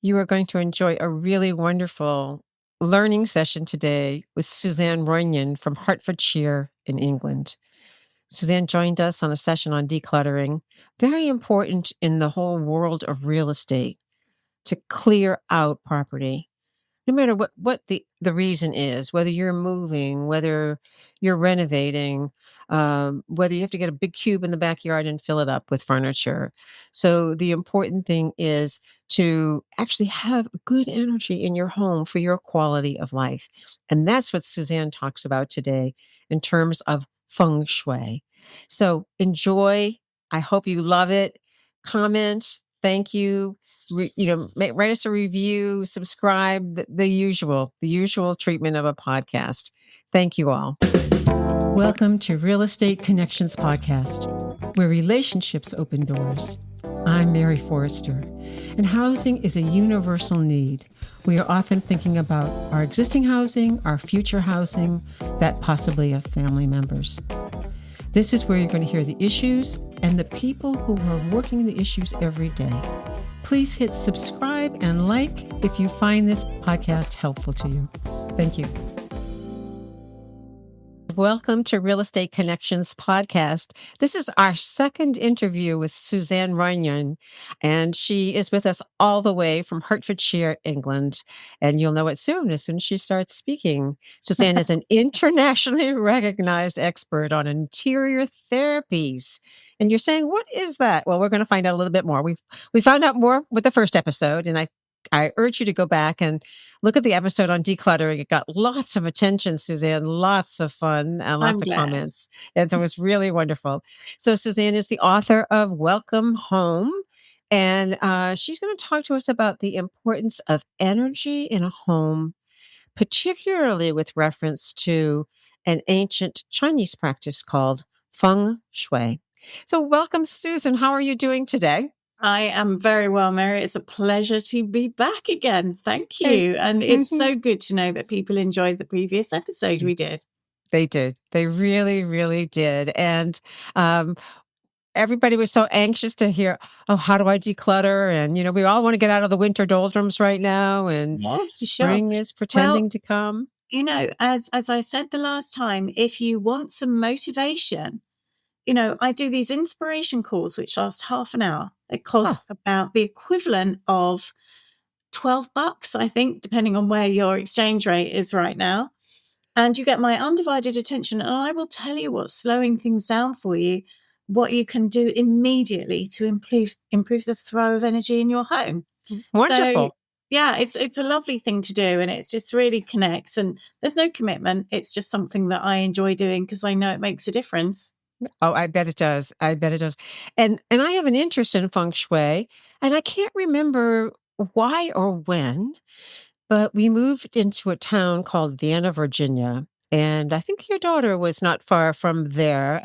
You are going to enjoy a really wonderful learning session today with Suzanne Roynon from Hertfordshire in England. Suzanne joined us on a session on decluttering, very important in the whole world of real estate to clear out property. No matter what the reason is, whether you're moving, whether you're renovating, whether you have to get a big cube in the backyard and fill it up with furniture. So the important thing is to actually have good energy in your home for your quality of life. And that's what Suzanne talks about today in terms of Feng Shui. So enjoy. I hope you love it. Comment. Thank you. Write us a review, subscribe, the usual treatment of a podcast. Thank you all. Welcome to Real Estate Connections Podcast, where relationships open doors. I'm Mary Foerster, and housing is a universal need. We are often thinking about our existing housing, our future housing, that possibly of family members. This is where you're going to hear the issues and the people who are working the issues every day. Please hit subscribe and like if you find this podcast helpful to you. Thank you. Welcome to Real Estate Connections Podcast. This is our second interview with Suzanne Roynon, and she is with us all the way from Hertfordshire, England. And you'll know it soon, as soon as she starts speaking. Suzanne is an internationally recognized expert on interior therapies. And you're saying, what is that? Well, we're going to find out a little bit more. We found out more with the first episode, and I urge you to go back and look at the episode on decluttering. It got lots of attention, Suzanne, lots of fun and lots of comments. And so it was really wonderful. So Suzanne is the author of Welcome Home. And she's going to talk to us about the importance of energy in a home, particularly with reference to an ancient Chinese practice called Feng Shui. So welcome, Susan. How are you doing today? I am very well, Mary. It's a pleasure to be back again. Thank you. And it's so good to know that people enjoyed the previous episode we did. They did. They really, really did. And everybody was so anxious to hear, how do I declutter? And, we all want to get out of the winter doldrums right now. And spring is pretending to come. As I said the last time, if you want some motivation, I do these inspiration calls, which last half an hour. It costs about the equivalent of $12, I think, depending on where your exchange rate is right now. And you get my undivided attention. And I will tell you what's slowing things down for you, what you can do immediately to improve the flow of energy in your home. Wonderful. So, yeah, it's a lovely thing to do. And it's just really connects. And there's no commitment. It's just something that I enjoy doing because I know it makes a difference. Oh, I bet it does. I bet it does. And I have an interest in Feng Shui, and I can't remember why or when, but we moved into a town called Vienna, Virginia. And I think your daughter was not far from there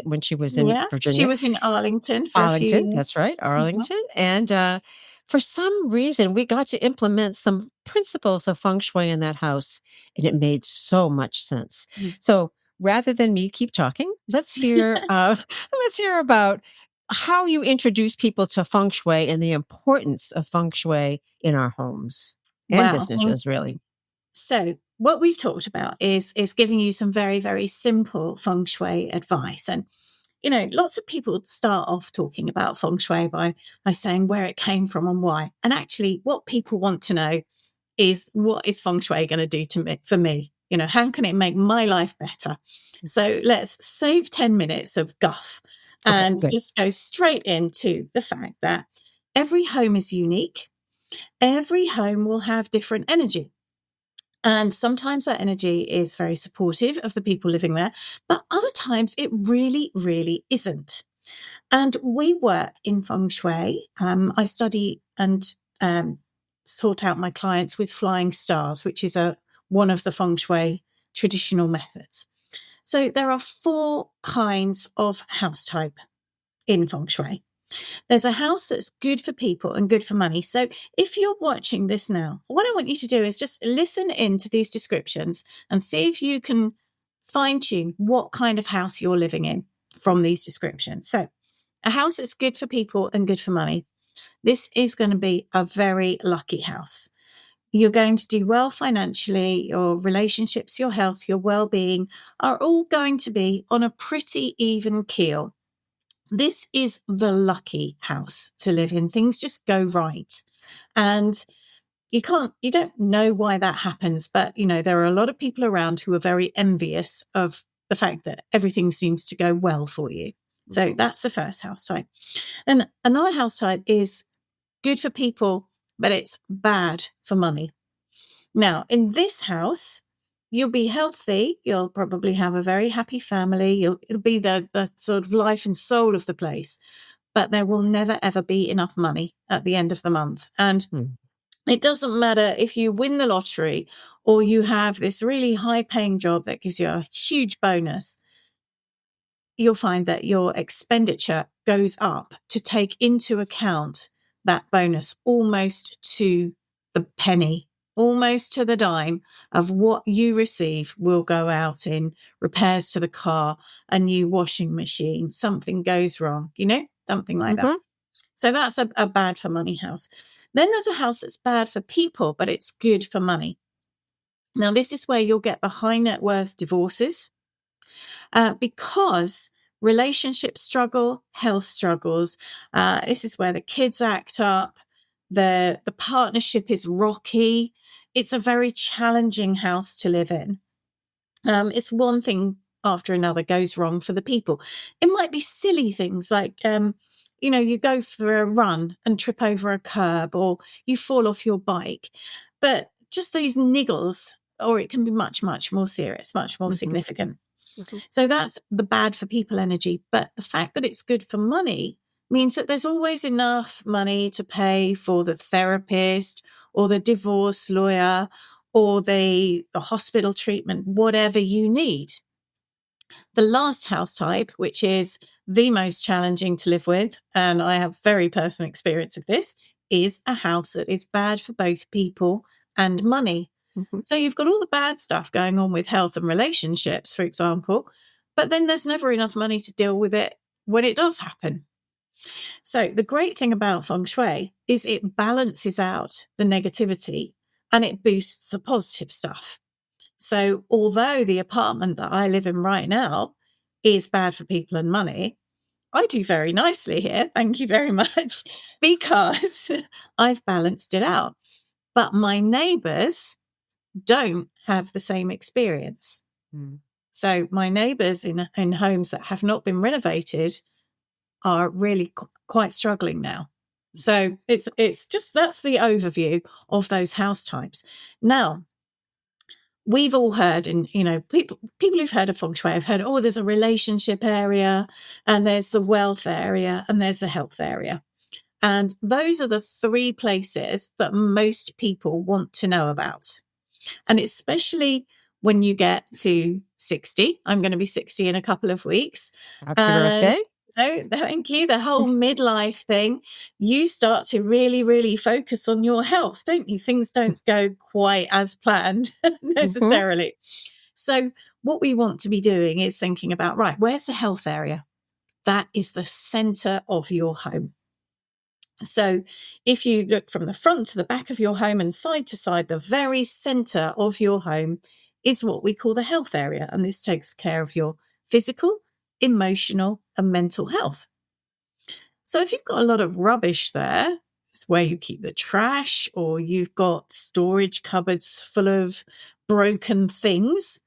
when she was in Virginia. She was in Arlington for a few years. That's right, Arlington. Mm-hmm. And for some reason, we got to implement some principles of Feng Shui in that house, and it made so much sense. Mm-hmm. So rather than me keep talking, let's hear about how you introduce people to Feng Shui and the importance of Feng Shui in our homes and businesses, really. So what we've talked about is giving you some very, very simple Feng Shui advice. And, lots of people start off talking about Feng Shui by saying where it came from and why. And actually, what people want to know is, what is Feng Shui going to do for me? How can it make my life better? So let's save 10 minutes of guff and just go straight into the fact that every home is unique. Every home will have different energy. And sometimes that energy is very supportive of the people living there, but other times it really, really isn't. And we work in Feng Shui. I study and sort out my clients with flying stars, which is one of the Feng Shui traditional methods. So there are 4 kinds of house type in Feng Shui. There's a house that's good for people and good for money. So if you're watching this now, what I want you to do is just listen into these descriptions and see if you can fine tune what kind of house you're living in from these descriptions. So a house that's good for people and good for money. this is going to be a very lucky house. You're going to do well financially. Your relationships, your health, your well-being are all going to be on a pretty even keel. This is the lucky house to live in. Things just go right. And you don't know why that happens, but there are a lot of people around who are very envious of the fact that everything seems to go well for you. So that's the first house type. And another house type is good for people, but it's bad for money. Now, in this house, you'll be healthy. You'll probably have a very happy family. It'll be the sort of life and soul of the place, but there will never, ever be enough money at the end of the month. And it doesn't matter if you win the lottery or you have this really high paying job that gives you a huge bonus. You'll find that your expenditure goes up to take into account that bonus almost to the penny, almost to the dime of what you receive will go out in repairs to the car, a new washing machine, something goes wrong, something like that. So that's a bad for money house. Then there's a house that's bad for people, but it's good for money. Now, this is where you'll get the high net worth divorces because relationships struggle, health struggles. This is where the kids act up. The partnership is rocky. It's a very challenging house to live in. It's one thing after another goes wrong for the people. It might be silly things like, you go for a run and trip over a curb, or you fall off your bike. But just these niggles, or it can be much, much more serious, much more significant. So that's the bad for people energy. But the fact that it's good for money means that there's always enough money to pay for the therapist or the divorce lawyer or the hospital treatment, whatever you need. The last house type, which is the most challenging to live with, and I have very personal experience of this, is a house that is bad for both people and money. So you've got all the bad stuff going on with health and relationships, for example, but then there's never enough money to deal with it when it does happen. So the great thing about Feng Shui is it balances out the negativity and it boosts the positive stuff. So although the apartment that I live in right now is bad for people and money, I do very nicely here. Thank you very much, because I've balanced it out. But my neighbours don't have the same experience. So my neighbours in homes that have not been renovated are really quite struggling now. So it's just, that's the overview of those house types. Now, we've all heard, and people who've heard of Feng Shui have heard, there's a relationship area, and there's the wealth area, and there's the health area. And those are the three places that most people want to know about. And especially when you get to 60, I'm going to be 60 in a couple of weeks. Happy birthday. Thank you. The whole midlife thing, you start to really, really focus on your health, don't you? Things don't go quite as planned necessarily. So what we want to be doing is thinking about, right, where's the health area? That is the center of your home. So if you look from the front to the back of your home and side to side, the very center of your home is what we call the health area. And this takes care of your physical, emotional, and mental health. So if you've got a lot of rubbish there, it's where you keep the trash, or you've got storage cupboards full of broken things,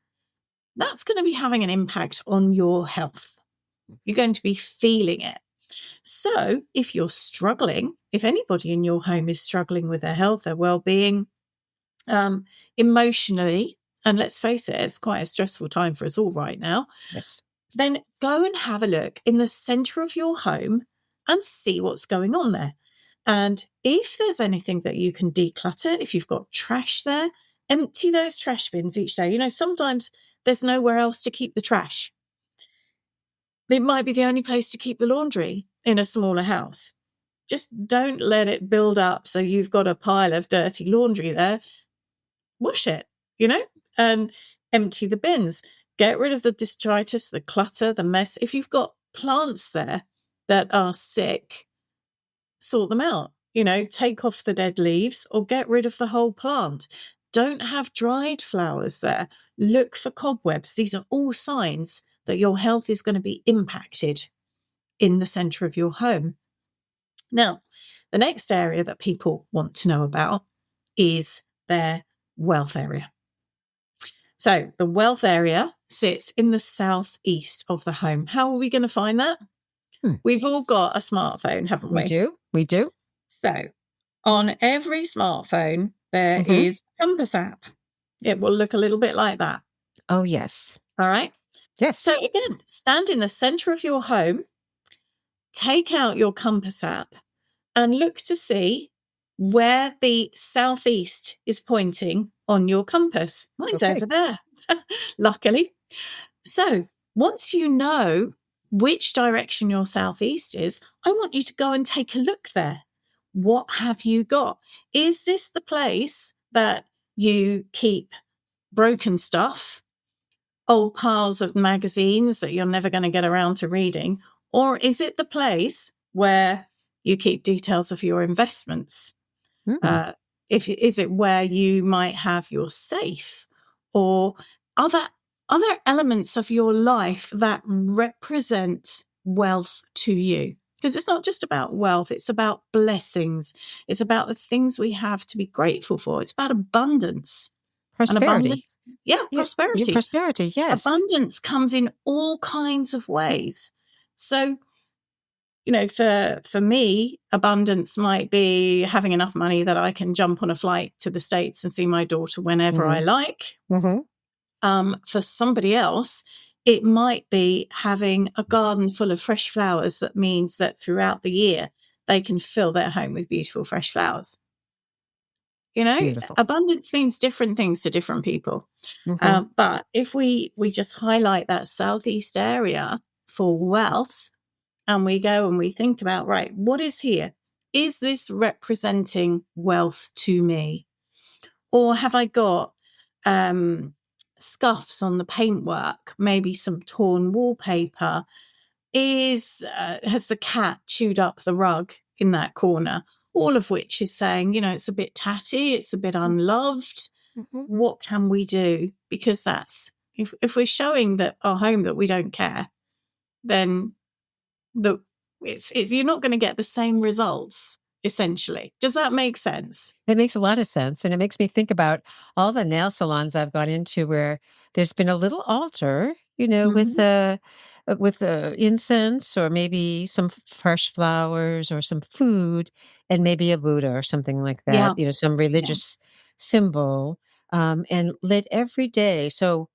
that's going to be having an impact on your health. You're going to be feeling it. So if you're struggling, if anybody in your home is struggling with their health, their well-being, emotionally, and let's face it, it's quite a stressful time for us all right now. Yes. Then go and have a look in the center of your home and see what's going on there. And if there's anything that you can declutter, if you've got trash there, empty those trash bins each day. Sometimes there's nowhere else to keep the trash. It might be the only place to keep the laundry in a smaller house. Just don't let it build up so you've got a pile of dirty laundry there. Wash it, and empty the bins. Get rid of the detritus, the clutter, the mess. If you've got plants there that are sick, sort them out. Take off the dead leaves or get rid of the whole plant. Don't have dried flowers there. Look for cobwebs. These are all signs that your health is going to be impacted in the center of your home. Now, the next area that people want to know about is their wealth area. So the wealth area sits in the southeast of the home. How are we going to find that? We've all got a smartphone, haven't we? We do. So on every smartphone, there is a compass app. It will look a little bit like that. Oh, yes. All right. Yes. So again, stand in the center of your home, take out your compass app and look to see where the southeast is pointing on your compass. Mine's over there, luckily. So once you know which direction your southeast is, I want you to go and take a look there. What have you got? Is this the place that you keep broken stuff, old piles of magazines that you're never going to get around to reading? Or is it the place where you keep details of your investments? Is it where you might have your safe or other elements of your life that represent wealth to you? Because it's not just about wealth, it's about blessings. It's about the things we have to be grateful for. It's about abundance. Prosperity. Prosperity. Prosperity, yes. Abundance comes in all kinds of ways. So, for me, abundance might be having enough money that I can jump on a flight to the States and see my daughter whenever I like. For somebody else, it might be having a garden full of fresh flowers. That means that throughout the year, they can fill their home with beautiful fresh flowers. Beautiful. Abundance means different things to different people. But if we just highlight that southeast area for wealth, and we go and we think about, right, what is here? Is this representing wealth to me? Or have I got scuffs on the paintwork, maybe some torn wallpaper? Has the cat chewed up the rug in that corner? All of which is saying, it's a bit tatty, it's a bit unloved. What can we do? Because that's, if we're showing that our home that we don't care, then you're not going to get the same results, essentially. Does that make sense? It makes a lot of sense. And it makes me think about all the nail salons I've gone into where there's been a little altar, with the incense or maybe some fresh flowers or some food and maybe a Buddha or something like that, some religious symbol, and lit every day. So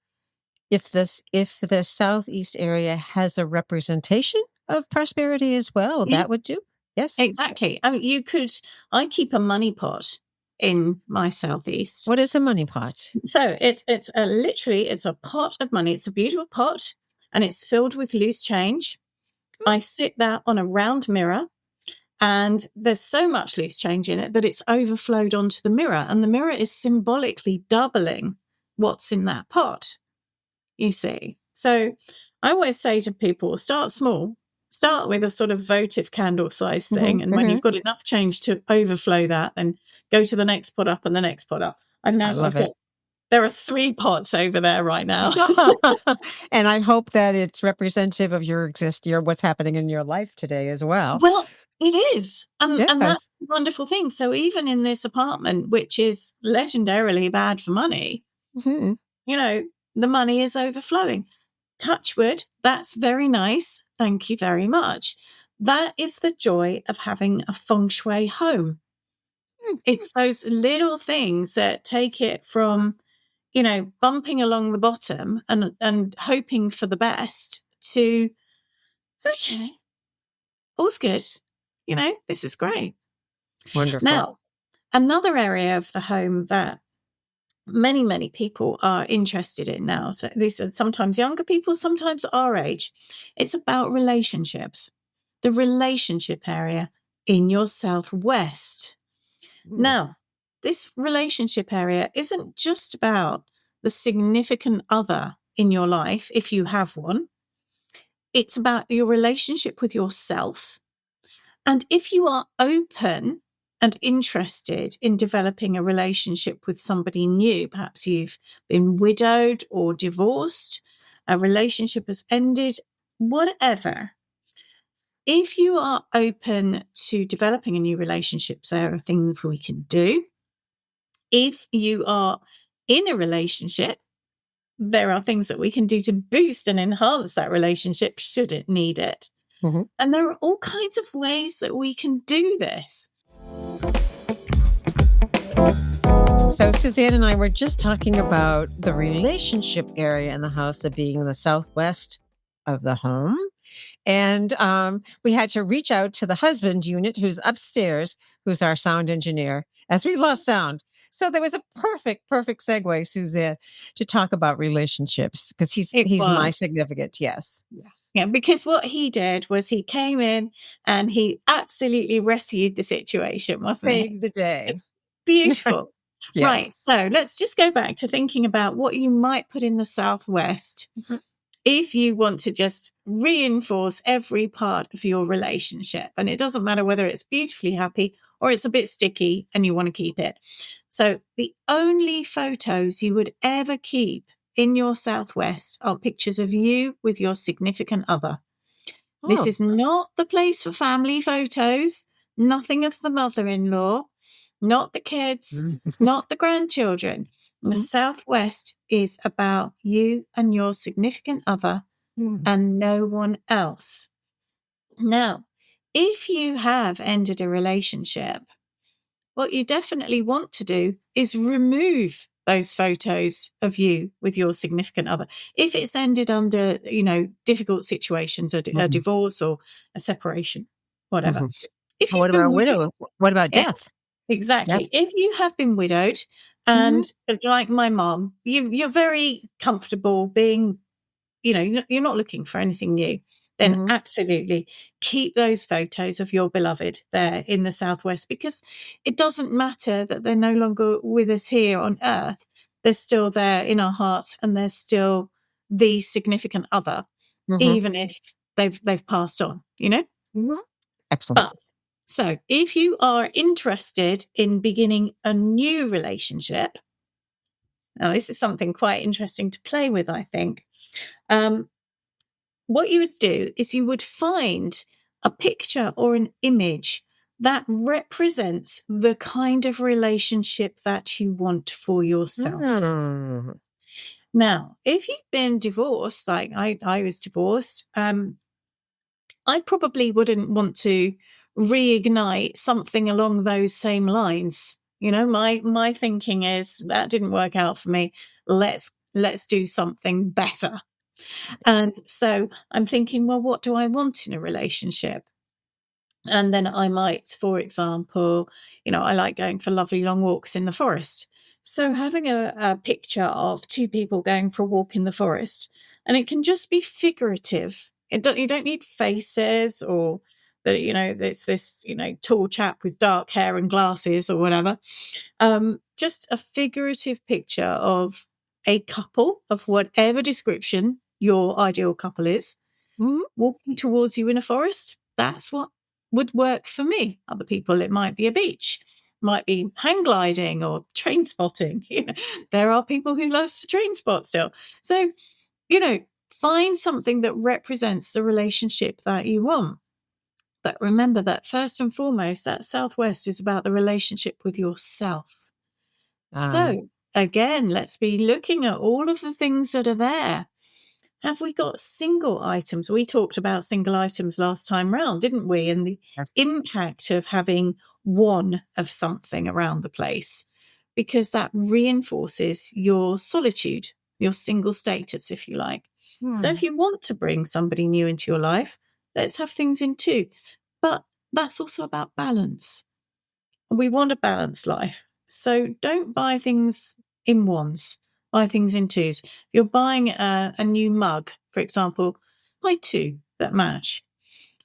if the southeast area has a representation of prosperity as well, that would do. Yes, exactly. I mean, I keep a money pot in my southeast. What is a money pot? So it's a pot of money. It's a beautiful pot and it's filled with loose change. I sit that on a round mirror and there's so much loose change in it that it's overflowed onto the mirror, and the mirror is symbolically doubling what's in that pot. You see? So I always say to people, start small, start with a sort of votive candle size thing. And when you've got enough change to overflow that, then go to the next pot up and the next pot up. There are 3 pots over there right now. And I hope that it's representative of what's happening in your life today as well. Well, it is. And that's a wonderful thing. So even in this apartment, which is legendarily bad for money, the money is overflowing. Touch wood, that's very nice. Thank you very much. That is the joy of having a Feng Shui home. It's those little things that take it from, bumping along the bottom and hoping for the best to, okay, all's good. This is great. Wonderful. Now, another area of the home that many, many people are interested in now. So these are sometimes younger people, sometimes our age. It's about relationships, the relationship area in your southwest. Now, this relationship area isn't just about the significant other in your life, if you have one. It's about your relationship with yourself And if you are open and interested in developing a relationship with somebody new, perhaps you've been widowed or divorced, a relationship has ended, whatever. If you are open to developing a new relationship, there are things we can do. If you are in a relationship, there are things that we can do to boost and enhance that relationship should it need it. Mhm. And there are all kinds of ways that we can do this. So Suzanne and I were just talking about the relationship area in the house of being in the southwest of the home. And we had to reach out to the husband unit who's upstairs, who's our sound engineer, as we lost sound. So there was a perfect segue, Suzanne, to talk about relationships because It he's my was. significant. Yes. Yeah, because what he did was he came in and he absolutely rescued the situation, wasn't he? Saved the day. It's beautiful. Right. Yes. So let's just go back to thinking about what you might put in the Southwest if you want to just reinforce every part of your relationship. And it doesn't matter whether it's beautifully happy or it's a bit sticky and you want to keep it. So the only photos you would ever keep in your Southwest are pictures of you with your significant other. This Oh. is not the place for family photos, nothing of the mother-in-law, not the kids, not the grandchildren. The Southwest is about you and your significant other and no one else. Now, if you have ended a relationship, what you definitely want to do is remove those photos of you with your significant other. If it's ended under, difficult situations, a divorce or a separation, whatever. If What you've about been a widowed, widow? What about yeah, death? exactly. Death. If you have been widowed Mhm. and like my mom, you're very comfortable being, you're not looking for anything new, then Mhm. absolutely keep those photos of your beloved there in the Southwest, because it doesn't matter that they're no longer with us here on earth. They're still there in our hearts and they're still the significant other, Mhm. even if they've passed on. Mhm. Excellent. But so if you are interested in beginning a new relationship, now this is something quite interesting to play with, I think. What you would do is you would find a picture or an image that represents the kind of relationship that you want for yourself. Mm. Now, if you've been divorced, like I was divorced, I probably wouldn't want to reignite something along those same lines. My thinking is that didn't work out for me. Let's do something better. And so I'm thinking, well, what do I want in a relationship? And then I might, for example, I like going for lovely long walks in the forest. So having a picture of two people going for a walk in the forest, and it can just be figurative. You don't need faces or that, there's this, tall chap with dark hair and glasses or whatever. Just a figurative picture of a couple of whatever description your ideal couple is Mhm. walking towards you in a forest. That's what would work for me. Other people, it might be a beach, might be hang gliding or train spotting. There are people who love to train spot still. So, find something that represents the relationship that you want. But remember that first and foremost, that Southwest is about the relationship with yourself. Ah, So again, let's be looking at all of the things that are there. Have we got single items? We talked about single items last time round, didn't we? And the yes. impact of having one of something around the place, because that reinforces your solitude, your single status, if you like. So if Hmm. you want to bring somebody new into your life, let's have things in two. But that's also about balance. We want a balanced life. So don't buy things in ones, buy things in twos. If you're buying a new mug, for example, buy two that match.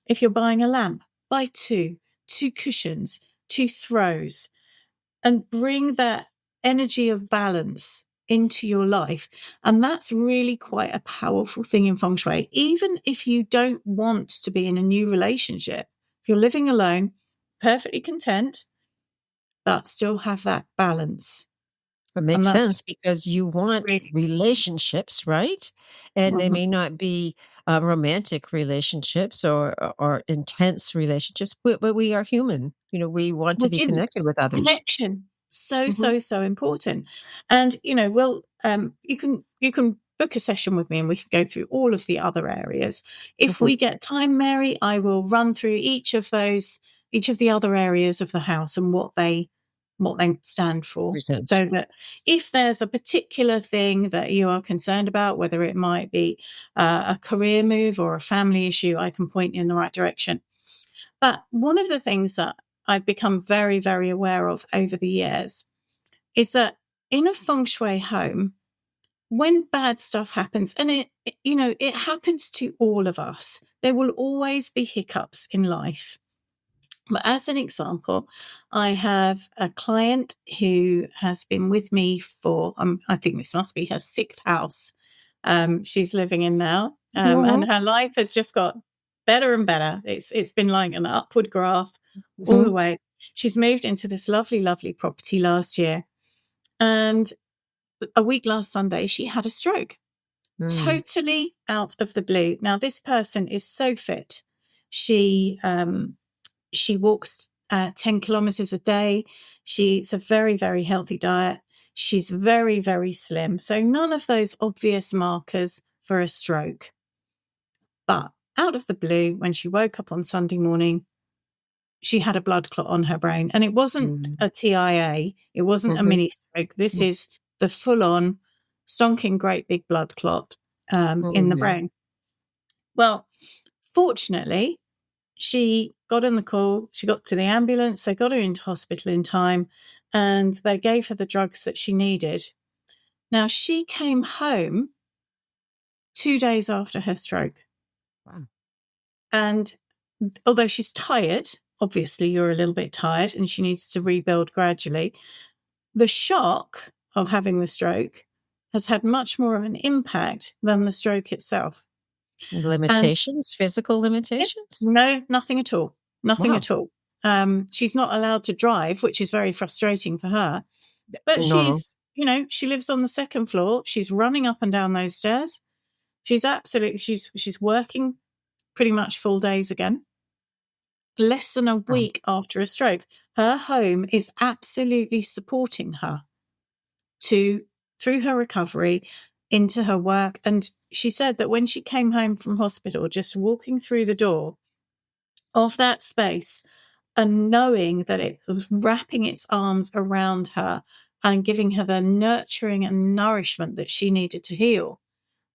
If you're buying a lamp, buy two cushions, two throws, and bring that energy of balance into your life. And that's really quite a powerful thing in Feng Shui. Even if you don't want to be in a new relationship, if you're living alone, perfectly content, but still have that balance. It And makes that's sense because you want really relationships, right? And they mhm. may not be romantic relationships or intense relationships, but we are human. We want to We're be human. connected with others. Connection. So, Hmm. so, so important. And, you can book a session with me and we can go through all of the other areas. If Hmm. we get time, Mary, I will run through each of the other areas of the house and what they stand for. Present. So that if there's a particular thing that you are concerned about, whether it might be a career move or a family issue, I can point you in the right direction. But one of the things that I've become very, very aware of over the years is that in a feng shui home, when bad stuff happens, and it happens to all of us, there will always be hiccups in life. But as an example, I have a client who has been with me for, I think this must be her sixth house she's living in now. And Hmm. her life has just got better and better. It's been like an upward graph all Hmm. the way. She's moved into this lovely, lovely property last year. And a week last Sunday, she had a stroke, Mm. totally out of the blue. Now, this person is so fit. She walks 10 kilometers a day. She eats a very, very healthy diet. She's very, very slim. So none of those obvious markers for a stroke. But out of the blue, when she woke up on Sunday morning, she had a blood clot on her brain. And it wasn't Mm. a TIA. It wasn't a Mhm. mini stroke. This is the full on stonking great big blood clot Oh, in the yeah. brain. Well, fortunately, she got on the call. She got to the ambulance. They got her into hospital in time and they gave her the drugs that she needed. Now, she came home 2 days after her stroke. Wow. And although she's tired, obviously you're a little bit tired and she needs to rebuild gradually, the shock of having the stroke has had much more of an impact than the stroke itself. And Limitations, physical yeah, limitations? no, nothing at all. Nothing Wow. at all. She's not allowed to drive, which is very frustrating for her. But Normal. she lives on the second floor. She's running up and down those stairs. She's working pretty much full days again. Less than a Wow. week after a stroke, her home is absolutely supporting her to through her recovery into her work. And she said that when she came home from hospital, just walking through the door of that space and knowing that it was wrapping its arms around her and giving her the nurturing and nourishment that she needed to heal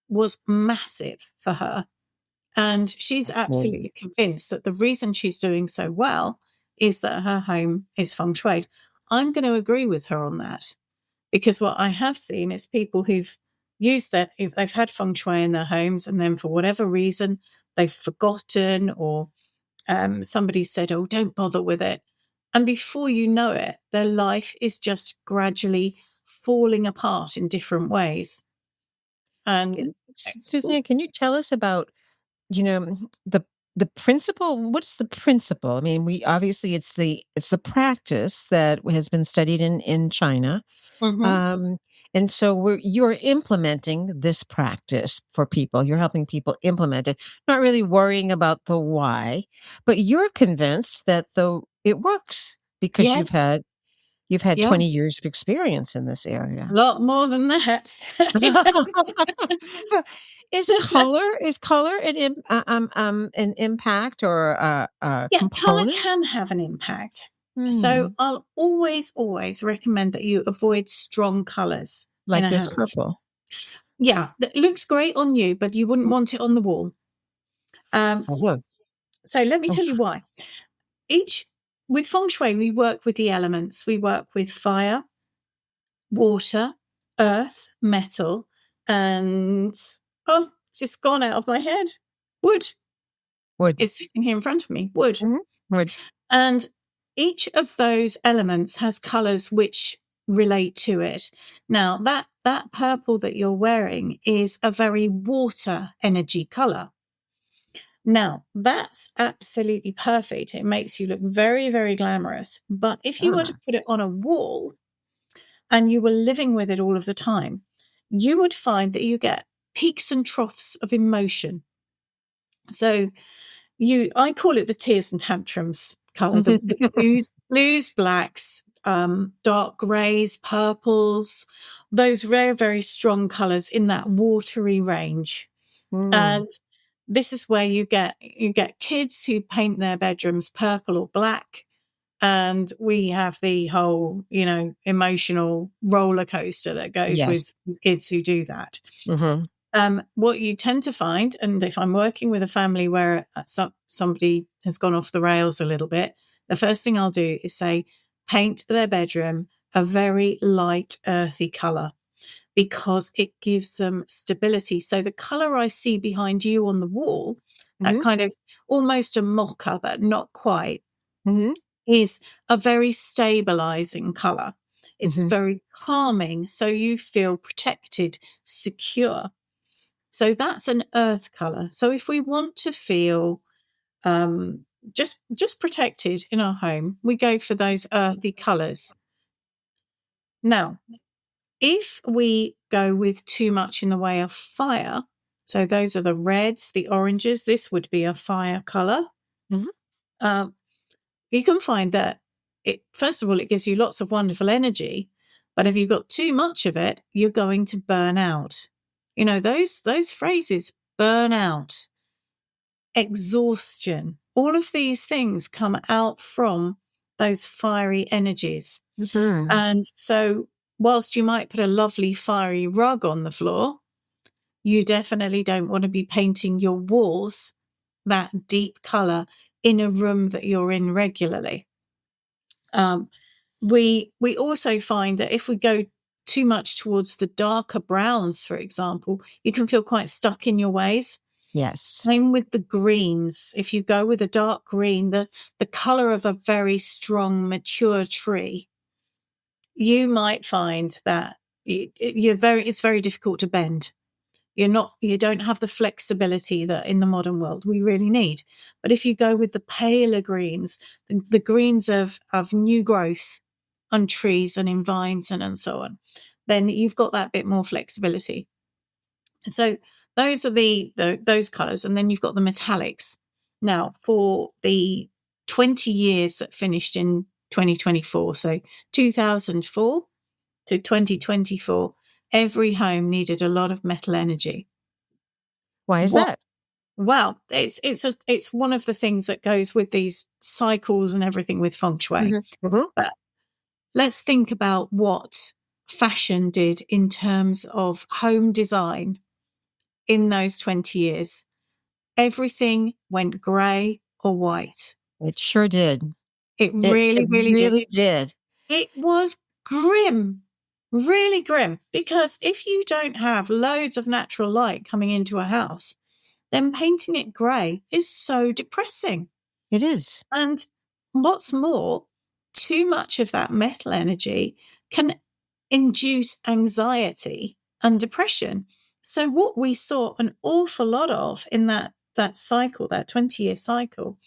was massive for her. And she's Fascinating. absolutely convinced that the reason she's doing so well is that her home is feng shui. I'm going to agree with her on that because what I have seen is people who've used that, if they've had feng shui in their homes and then for whatever reason they've forgotten or somebody said, oh, don't bother with it. And before you know it, their life is just gradually falling apart in different ways. And Suzanne, can you tell us about, you know, the principle? What is the principle? I mean, we obviously it's the practice that has been studied in China. Mhm. Um, and so you're implementing this practice for people. You're helping people implement it, not really worrying about the why, but you're convinced that it works because Yes. you've had Yeah. 20 years of experience in this A area. lot more than that. Is color an impact or a Yeah, color component? can have an impact. So Hmm. I'll always, always recommend that you avoid strong colors in Like a this house. purple. Yeah, that looks great on you, but you wouldn't want it on the wall. Um, Oh, so let me oh, tell you why. Each with feng shui, we work with the elements. We work with fire, water, earth, metal, and it's just gone out of my head. Wood wood. is sitting here in front of me. Wood. Mhm. Wood. And each of those elements has colors which relate to it. Now, that purple that you're wearing is a very water energy color. Now, that's absolutely perfect. It makes you look very, very glamorous. But if you were to Ah. put it on a wall and you were living with it all of the time, you would find that you get peaks and troughs of emotion. So I call it the tears and tantrums color, the blues, blacks, dark grays, purples, those very, very strong colors in that watery range. Mm. And this is where you get kids who paint their bedrooms purple or black. And we have the whole, emotional roller coaster that goes Yes. with kids who do that. Mhm. What you tend to find, and if I'm working with a family where somebody has gone off the rails a little bit, the first thing I'll do is say, paint their bedroom a very light, earthy color because it gives them stability. So the color I see behind you on the wall, that Mhm. kind of almost a mocha, but not quite, Mhm. is a very stabilizing color. It's Mhm. very calming. So you feel protected, secure. So that's an earth color. So if we want to feel um, just protected in our home, we go for those earthy colors. Now, if we go with too much in the way of fire, so those are the reds, the oranges, this would be a fire color. Mhm. Um, you can find that first of all, it gives you lots of wonderful energy, but if you've got too much of it, you're going to burn out. Those phrases, burn out, exhaustion, all of these things come out from those fiery energies. Mhm. And so, whilst you might put a lovely fiery rug on the floor, you definitely don't want to be painting your walls that deep color in a room that you're in regularly. Um, we also find that if we go too much towards the darker browns, for example, you can feel quite stuck in your ways. Yes. Same with the greens. If you go with a dark green, the color of a very strong, mature tree, you might find that it's very difficult to bend. You don't have the flexibility that in the modern world we really need. But if you go with the paler greens, the greens of new growth on trees and in vines and so on, then you've got that bit more flexibility. So those are those colors, and then you've got the metallics. Now, for the 20 years that finished in 2024, so 2004 to 2024, every home needed a lot of metal energy. Why is What? that? Well, it's one of the things that goes with these cycles and everything with feng shui. Mhm. Mhm. But let's think about what fashion did in terms of home design in those 20 years. Everything went grey or white. It sure did. It It really, really did. really did. It was grim, really grim, because if you don't have loads of natural light coming into a house, then painting it grey is so depressing. It is. And what's more, too much of that metal energy can induce anxiety and depression. So what we saw an awful lot of in that cycle, that 20-year cycle,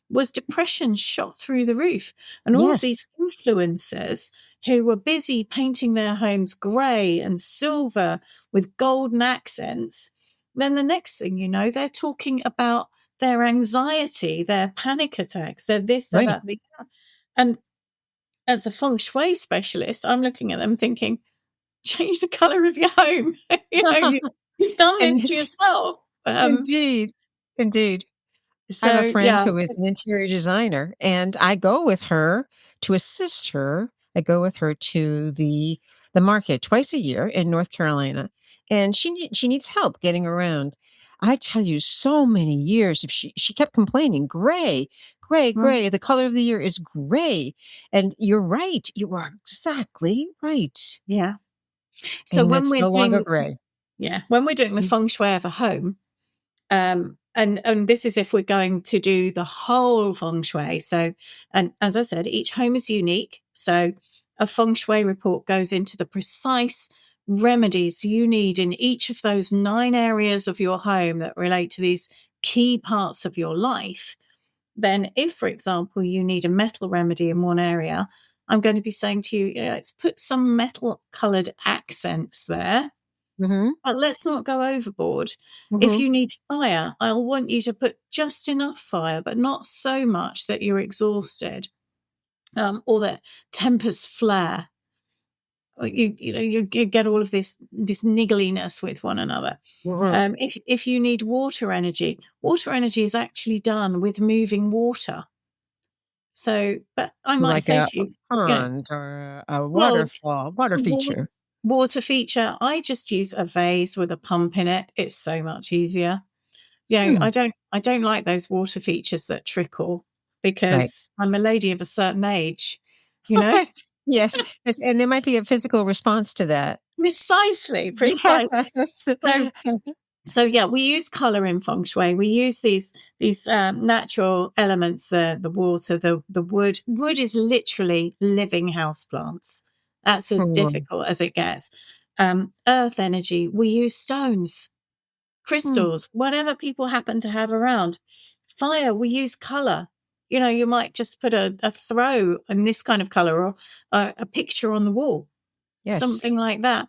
was depression shot through the roof. And all of these Yes. influencers who were busy painting their homes grey and silver with golden accents, then the next thing you know, they're talking about their anxiety, their panic attacks, their this, their Right. that, and as a feng shui specialist, I'm looking at them thinking, change the color of your home. You've done And this to yourself. indeed. Indeed. I have a So friend yeah, who is an interior designer, and I go with her to assist her. I go with her to the market twice a year in North Carolina, and she needs help getting around. I tell you, so many years if she kept complaining, gray, gray, mm, gray. The color of the year is gray, and you're right. You are exactly right, yeah. So and when it's we're no longer doing, gray. when we're doing the Mm. feng shui of a home, and this is if we're going to do the whole feng shui. So, and as I said, each home is unique. So a feng shui report goes into the precise remedies you need in each of those 9 areas of your home that relate to these key parts of your life, then if, for example, you need a metal remedy in one area, I'm going to be saying to you, let's put some metal colored accents there, Mhm. but let's not go overboard. If Mhm. you need fire, I'll want you to put just enough fire, but not so much that you're exhausted, or that tempers flare. You get all of this niggliness with one another. Mhm. If you need water energy is actually done with moving water. So, but I So might like say a to you, pond or a well, waterfall, water water, feature. water feature, I just use a vase with a pump in it. It's so much easier. Hmm. I don't like those water features that trickle, Right. because I'm a lady of a certain age, you know? Yes, yes, and there might be a physical response to that. Precisely, precisely. Yes. So, yeah, we use color in feng shui. We use these natural elements, the water, the wood. Wood is literally living houseplants. That's as Hmm. difficult as it gets. Earth energy. We use stones, Hmm. crystals, whatever people happen to have around. Fire. We use color. You might just put a throw in this kind of color, or a picture on the wall, Yes. something like that.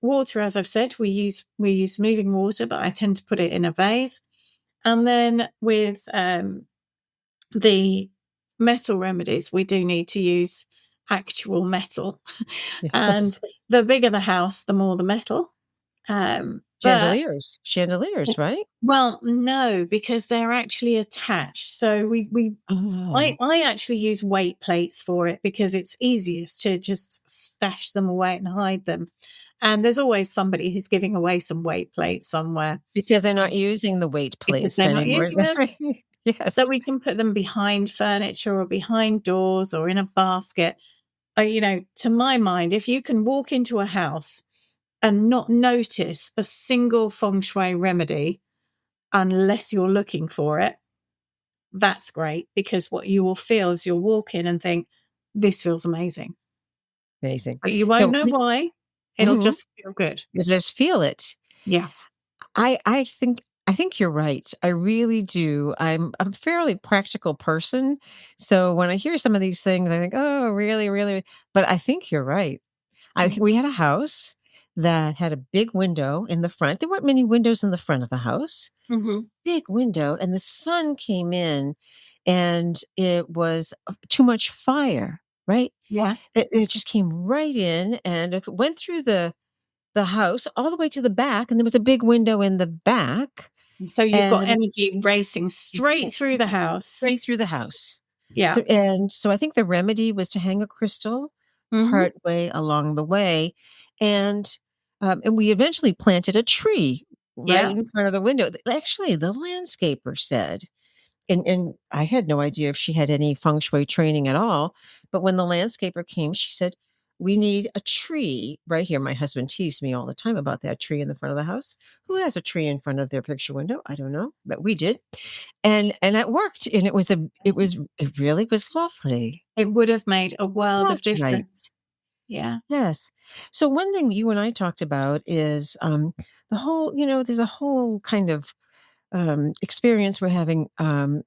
Water, as I've said, we use moving water, but I tend to put it in a vase. And then with the metal remedies, we do need to use actual metal. Yes. And the bigger the house, the more the metal. But Chandeliers, right? well, no, because they're actually attached. So Oh, I actually use weight plates for it, because it's easiest to just stash them away and hide them. And there's always somebody who's giving away some weight plates somewhere, because they're not using the weight because plates they're not anymore. Is using that them. right? So Yes. we can put them behind furniture, or behind doors, or in a basket. To my mind, if you can walk into a house and not notice a single feng shui remedy unless you're looking for it, that's great, because what you will feel is you'll walk in and think, this feels amazing. Amazing. But you won't So, know why. It'll mhm, just feel good. you just feel it. Yeah. I think you're right. I really do. I'm a fairly practical person. So when I hear some of these things, I think, oh, really, really? But I think you're right. We had a house that had a big window in the front. There weren't many windows in the front of the house. Mm-hmm. Big window, and the sun came in, and it was too much fire, right? Yeah. It just came right in, and it went through the house all the way to the back, and there was a big window in the back, So you've got and energy racing straight through the house. straight through the house. Yeah. And so I think the remedy was to hang a crystal Mm-hmm. part way along the way, and and we eventually planted a tree right Yeah. in front of the window. Actually, the landscaper said, and I had no idea if she had any feng shui training at all. But when the landscaper came, she said, "We need a tree right here." My husband teased me all the time about that tree in the front of the house. Who has a tree in front of their picture window? I don't know, but we did, and it worked. And it really was lovely. It would have made a world of That's right. difference. Yeah. Yes. So one thing you and I talked about is the whole. There's a whole kind of experience we're having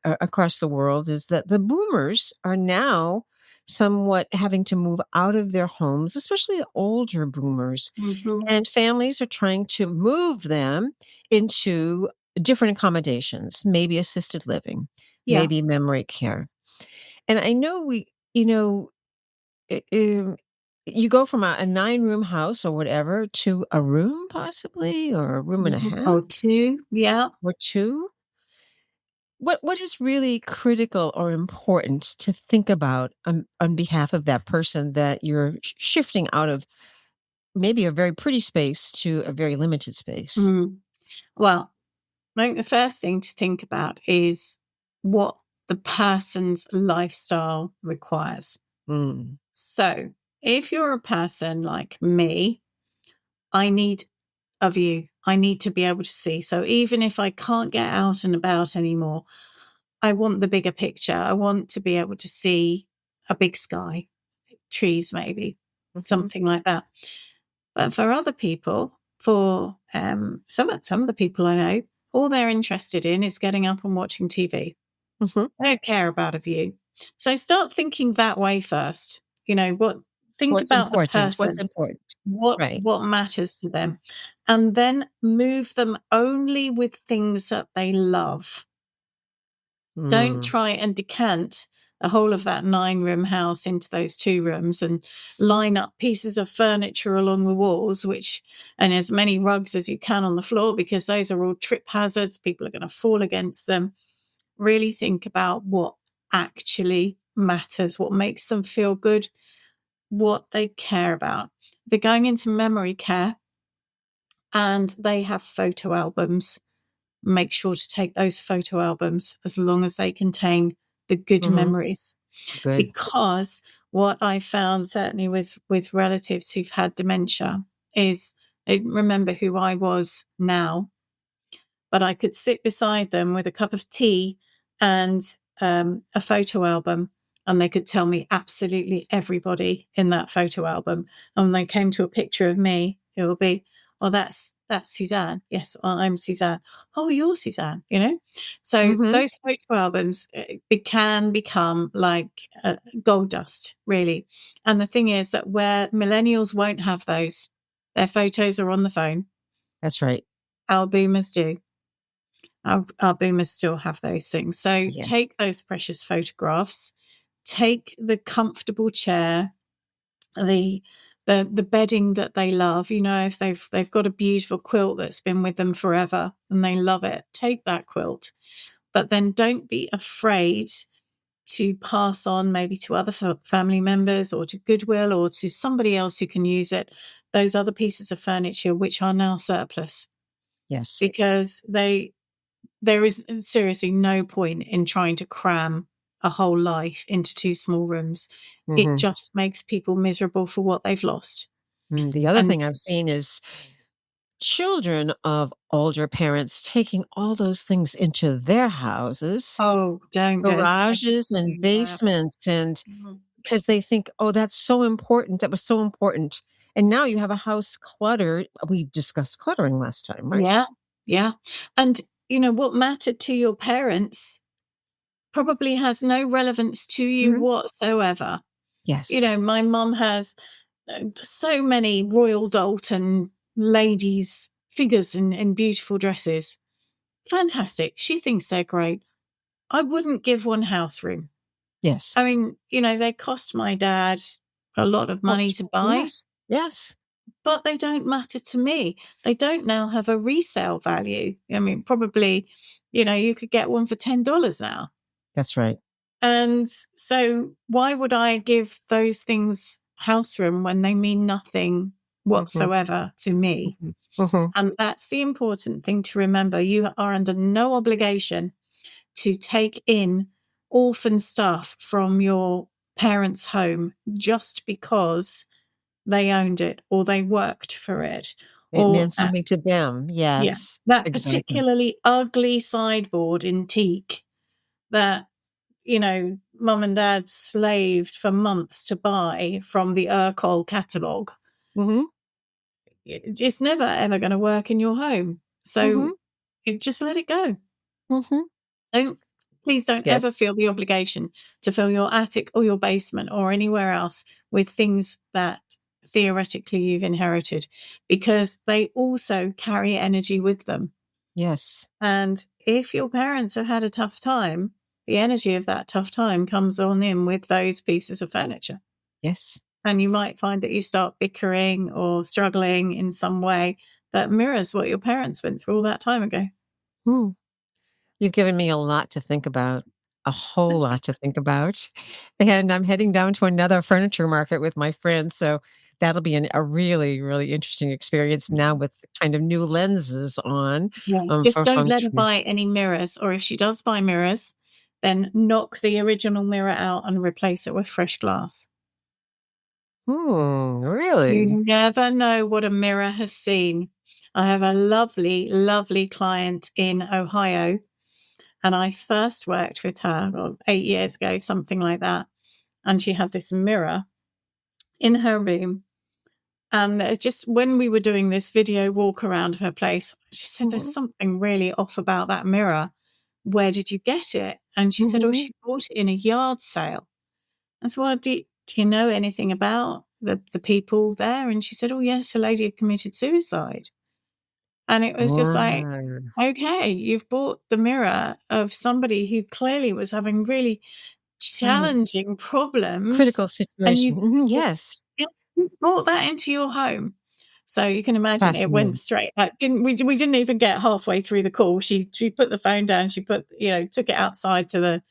across the world is that the boomers are now somewhat having to move out of their homes, especially the older boomers, Mm-hmm. and families are trying to move them into different accommodations, maybe assisted living, Yeah. maybe memory care. And I know i- um, you go from a 9-room house or whatever to a room possibly, or a room and a Mm-hmm. half Oh, two. Yeah. or two. What is really critical or important to think about on behalf of that person that you're shifting out of maybe a very pretty space to a very limited space? Mm. Well, I think the first thing to think about is what the person's lifestyle requires. Mm. So, if you're a person like me, I need a view. I need to be able to see. So, even if I can't get out and about anymore, I want the bigger picture. I want to be able to see a big sky, trees, maybe Mhm. something like that. But for other people, for some of the people I know, All they're interested in is getting up and watching TV. Mhm. They don't care about a view. So start thinking that way first. Think What's about the important? What's person, important? Right. what matters to them, and then move them only with things that they love. Don't Mm. try and decant the whole of that 9-room house into those 2 rooms and line up pieces of furniture along the walls, and as many rugs as you can on the floor, because those are all trip hazards. People are going to fall against them. Really think about what actually matters, what makes them feel good, what they care about. They're going into memory care and they have photo albums. Make sure to take those photo albums as long as they contain the good Mhm. memories. Good. Because what I found, certainly with relatives who've had dementia, is they didn't remember who I was now, but I could sit beside them with a cup of tea and a photo album, and they could tell me absolutely everybody in that photo album. And when they came to a picture of me, it will be, "Oh, that's Suzanne. Yes, well, I'm Suzanne. Oh, you're Suzanne." So Mhm. those photo albums can become like gold dust, really. And the thing is that where millennials won't have those, their photos are on the phone. That's right. Our boomers do. Our boomers still have those things. So Yeah. take those precious photographs, take the comfortable chair, the the bedding that they love. If they've got a beautiful quilt that's been with them forever and they love it, take that quilt. But then don't be afraid to pass on, maybe to other family members or to Goodwill or to somebody else who can use it, those other pieces of furniture which are now surplus, Yes. because there is seriously no point in trying to cram a whole life into 2 small rooms. It Mhm. just makes people miserable for what they've lost. The other And thing I've seen is children of older parents taking all those things into their houses, oh, don't garages and do that. basements, and Mhm. because they think, "Oh, that's so important. That was so important." And now you have a house cluttered. We discussed cluttering last time, right? Yeah, yeah. And what mattered to your parents probably has no relevance to you Mhm. whatsoever. Yes. My mum has so many Royal Dalton ladies figures in beautiful dresses. Fantastic. She thinks they're great. I wouldn't give one house room. Yes. I mean, they cost my dad a lot of money to buy, Yes. Yes. but they don't matter to me. They don't now have a resale value. I mean, probably, you could get one for $10 now. That's right. And so why would I give those things house room when they mean nothing Mhm. whatsoever to me? Mhm. Mhm. And that's the important thing to remember. You are under no obligation to take in orphan stuff from your parents' home just because they owned it or they worked for it, It or meant something to them. yeah, Yes. that Exactly. particularly ugly sideboard in teak that mum and dad slaved for months to buy from the Urkel catalogue. Mhm. It's never ever going to work in your home. So Mhm. just let it go. Mhm. Don't Please don't Yes. ever feel the obligation to fill your attic or your basement or anywhere else with things that theoretically you've inherited, because they also carry energy with them. Yes. And if your parents have had a tough time, the energy of that tough time comes on in with those pieces of furniture. Yes. And you might find that you start bickering or struggling in some way that mirrors what your parents went through all that time ago. Hmm. You've given me a lot to think about, a whole lot to think about. And I'm heading down to another furniture market with my friends. So that'll be a really, really interesting experience now with kind of new lenses on Yeah. Just for don't feng let her shui. buy any mirrors, or if she does buy mirrors, then knock the original mirror out and replace it with fresh glass. Really? You never know what a mirror has seen. I have a lovely, lovely client in Ohio, and I first worked with her 8 years ago, something like that. And she had this mirror in her room And just when we were doing this video walk around her place, she said, there's Mhm. something really off about that mirror. Where did you get it? And she said, oh, Mhm. she bought it in a yard sale. I said, well, do you know anything about the people there? And she said, oh, yes, a lady had committed suicide. And it was just like, Wow. okay, you've bought the mirror of somebody who clearly was having really Right. challenging problems, Critical and situation. Mhm, yes. you brought that into your home. So you can imagine it went Fascinating. straight. Like, we didn't even get halfway through the call. She put the phone down. She took it outside to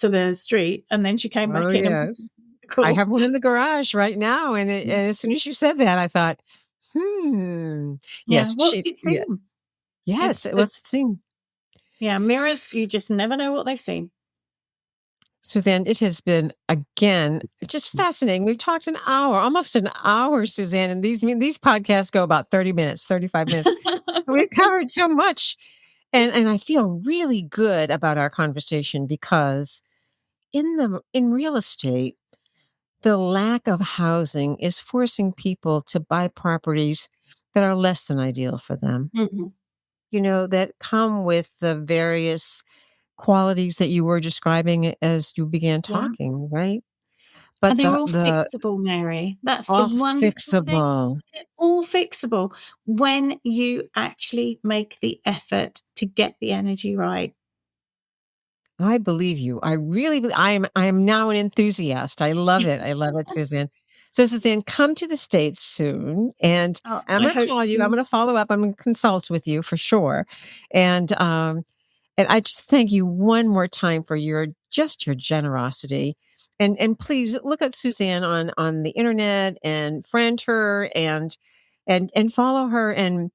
the street, and then she came Oh, back in and yes. I cool. have one in the garage right now, and as soon as you said that, I thought, Yeah, Yes, what's it yeah. seen? Yes, It's let's see. Yeah, mirrors. You just never know what they've seen. Suzanne, it has been, again, just fascinating. We've talked an hour, almost an hour, Suzanne, and these podcasts go about 30 minutes, 35 minutes. We've covered so much. And I feel really good about our conversation because in real estate, the lack of housing is forcing people to buy properties that are less than ideal for them, Mhm. that come with the various qualities that you were describing as you began Yeah. talking, right? And But they're the all the fixable, Mary. That's the all wonderful thing. fixable. They're all fixable when you actually make the effort to get the energy right. I believe you. I really I am now an enthusiast. I love it. I love it, Suzanne. So Suzanne, come to the States soon Oh, and I'm I gonna hope call you. I'm to. gonna follow up. I'm gonna consult with you for sure. And and I just thank you one more time for your generosity. And please look at Suzanne on the internet and friend her and follow her and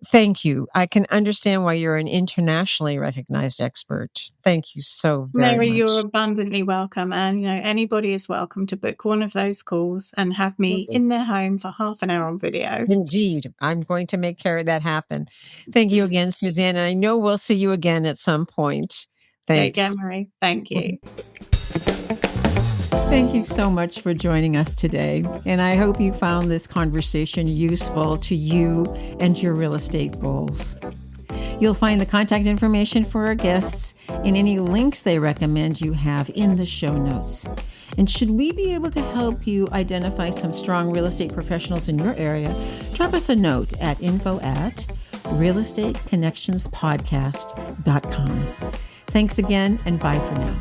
thank you. I can understand why you're an internationally recognized expert. Thank you so very Mary, you're much. abundantly welcome. And, anybody is welcome to book one of those calls and have me Mhm. in their home for half an hour on video. Indeed. I'm going to make care of that happen. Thank you again, Suzanne. And I know we'll see you again at some point. Take care, Thanks. Mary. Thank you. Thank you so much for joining us today. And I hope you found this conversation useful to you and your real estate goals. You'll find the contact information for our guests and any links they recommend you have in the show notes. And should we be able to help you identify some strong real estate professionals in your area, drop us a note at info@realestateconnectionspodcast.com. Thanks again, and bye for now.